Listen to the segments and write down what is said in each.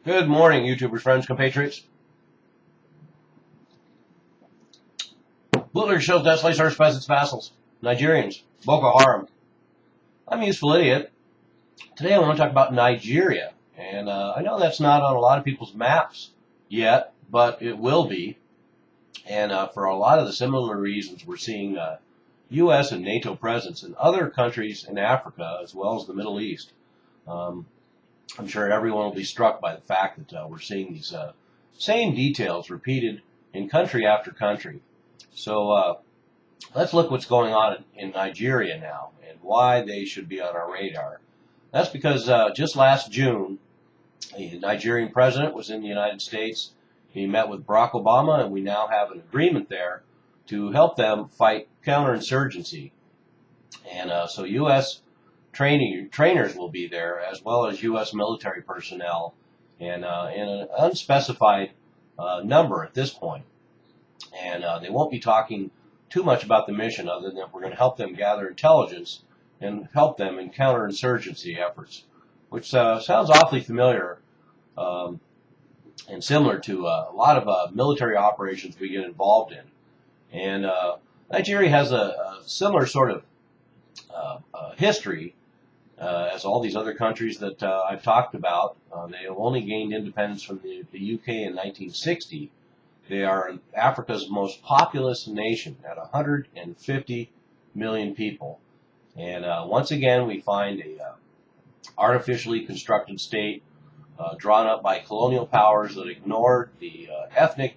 Good morning, YouTubers, friends, compatriots. Bulletin shows deaths, search peasants, vassals, Nigerians, Boko Haram. I'm a useful idiot. Today I want to talk about Nigeria. And I know that's not on a lot of people's maps yet, but it will be. And for a lot of the similar reasons, we're seeing U.S. and NATO presence in other countries in Africa as well as the Middle East. I'm sure everyone will be struck by the fact that we're seeing these same details repeated in country after country. So let's look what's going on in Nigeria now and why they should be on our radar. That's because just last June, the Nigerian president was in the United States. He met with Barack Obama, and we now have an agreement there to help them fight counterinsurgency. And so U.S. trainers will be there, as well as U.S. military personnel, and in an unspecified number at this point. And they won't be talking too much about the mission, other than that we're going to help them gather intelligence and help them in counterinsurgency efforts, which sounds awfully familiar and similar to a lot of military operations we get involved in. And Nigeria has a similar sort of history as all these other countries that I've talked about. They have only gained independence from the UK in 1960. They are Africa's most populous nation at 150 million people. And once again, we find a artificially constructed state drawn up by colonial powers that ignored the ethnic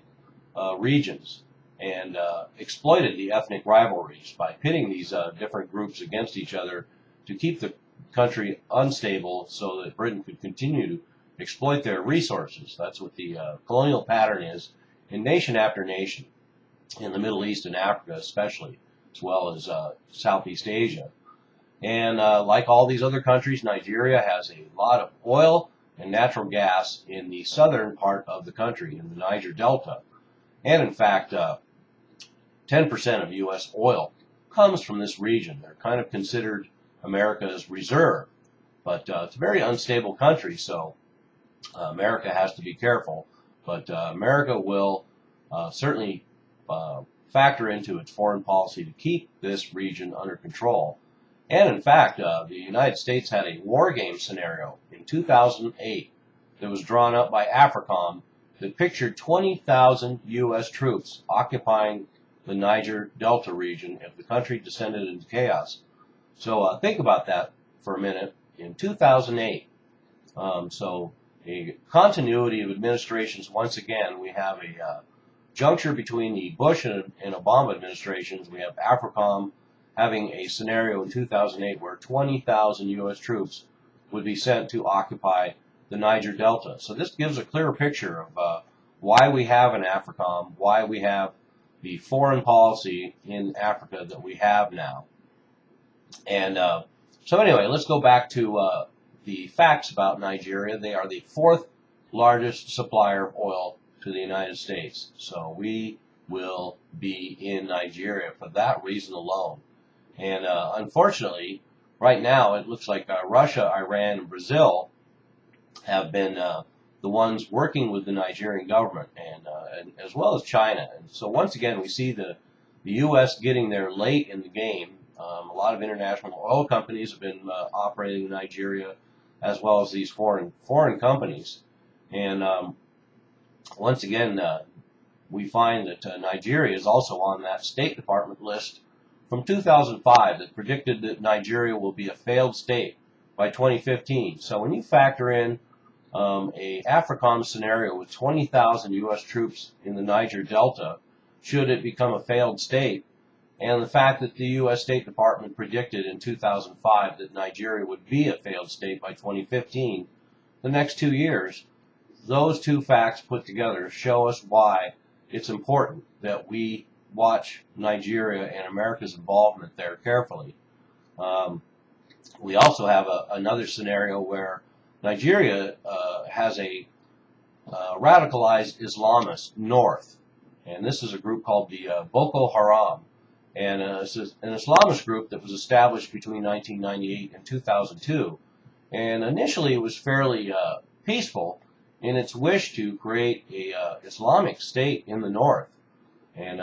regions and exploited the ethnic rivalries by pitting these different groups against each other to keep the country unstable so that Britain could continue to exploit their resources. That's what the colonial pattern is in nation after nation, in the Middle East and Africa especially, as well as Southeast Asia. And like all these other countries, Nigeria has a lot of oil and natural gas in the southern part of the country, in the Niger Delta. And in fact, 10% of U.S. oil comes from this region. They're kind of considered America's reserve, but it's a very unstable country, so America has to be careful. But America will certainly factor into its foreign policy to keep this region under control. And in fact, the United States had a war game scenario in 2008 that was drawn up by AFRICOM that pictured 20,000 U.S. troops occupying the Niger Delta region if the country descended into chaos. So think about that for a minute. In 2008, so a continuity of administrations. Once again, we have a juncture between the Bush and Obama administrations. We have AFRICOM having a scenario in 2008 where 20,000 U.S. troops would be sent to occupy the Niger Delta. So this gives a clearer picture of why we have an AFRICOM, why we have the foreign policy in Africa that we have now. And so anyway, let's go back to the facts about Nigeria. They are the fourth largest supplier of oil to the United States. So we will be in Nigeria for that reason alone. And unfortunately, right now, it looks like Russia, Iran, and Brazil have been the ones working with the Nigerian government, and as well as China. And so once again, we see the U.S. getting there late in the game. A lot of international oil companies have been operating in Nigeria, as well as these foreign companies. And once again, we find that Nigeria is also on that State Department list from 2005 that predicted that Nigeria will be a failed state by 2015. So when you factor in a AFRICOM scenario with 20,000 U.S. troops in the Niger Delta, should it become a failed state, and the fact that the U.S. State Department predicted in 2005 that Nigeria would be a failed state by 2015, the next 2 years, those two facts put together show us why it's important that we watch Nigeria and America's involvement there carefully. We also have another scenario where Nigeria has a radicalized Islamist north, and this is a group called the Boko Haram. And it's an Islamist group that was established between 1998 and 2002. And initially it was fairly peaceful in its wish to create a Islamic state in the north. And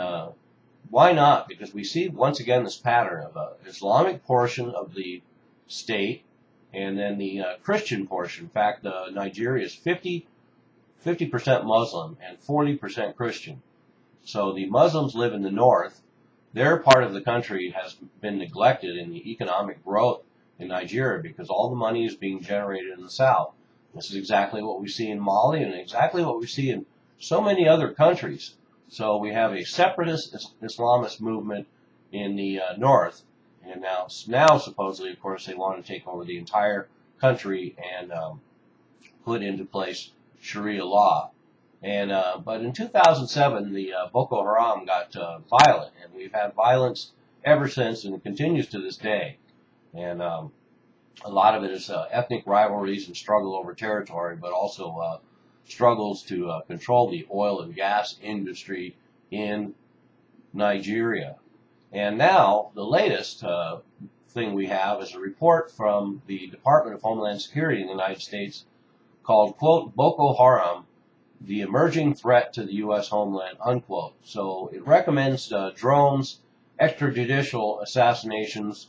why not? Because we see once again this pattern of an Islamic portion of the state and then the Christian portion. In fact, Nigeria is 50% Muslim and 40% Christian. So the Muslims live in the north. Their part of the country has been neglected in the economic growth in Nigeria because all the money is being generated in the south. This is exactly what we see in Mali and exactly what we see in so many other countries. So we have a separatist Islamist movement in the north, and now supposedly, of course, they want to take over the entire country and put into place Sharia law. And but in 2007, the Boko Haram got violent, and we've had violence ever since, and it continues to this day. And a lot of it is ethnic rivalries and struggle over territory, but also struggles to control the oil and gas industry in Nigeria. And now, the latest thing we have is a report from the Department of Homeland Security in the United States called, quote, Boko Haram, the emerging threat to the U.S. homeland, unquote. So it recommends drones, extrajudicial assassinations,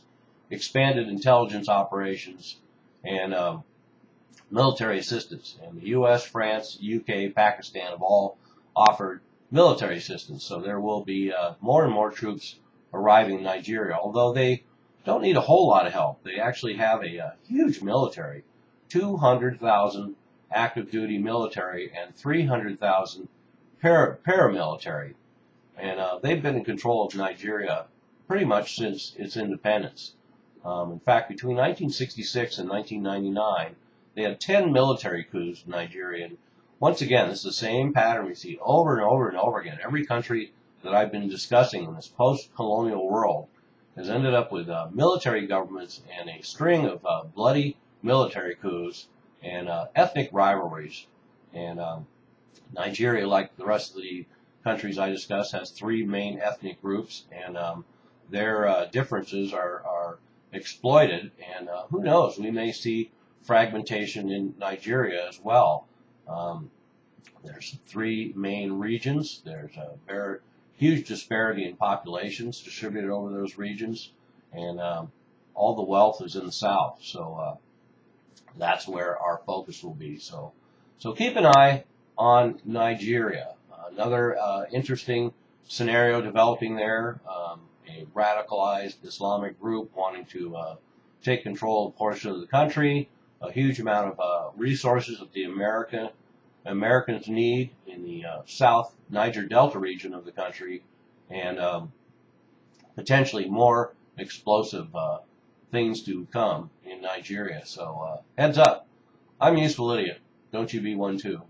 expanded intelligence operations, and military assistance. And the U.S., France, UK, Pakistan have all offered military assistance. So there will be more and more troops arriving in Nigeria, although they don't need a whole lot of help. They actually have a huge military, 200,000 active duty military and 300,000 paramilitary. And they've been in control of Nigeria pretty much since its independence. In fact, between 1966 and 1999, they had 10 military coups in Nigeria. And once again, this is the same pattern we see over and over and over again. Every country that I've been discussing in this post-colonial world has ended up with military governments and a string of bloody military coups and ethnic rivalries. And Nigeria, like the rest of the countries I discussed, has three main ethnic groups, and their differences are exploited. And who knows, we may see fragmentation in Nigeria as well. There's three main regions. There's a very huge disparity in populations distributed over those regions, and all the wealth is in the south. So that's where our focus will be. So keep an eye on Nigeria. Another interesting scenario developing there, a radicalized Islamic group wanting to take control of a portion of the country, a huge amount of resources that the Americans need in the South Niger Delta region of the country, and potentially more explosive things to come in Nigeria. So heads up. I'm a useful idiot. Don't you be one too.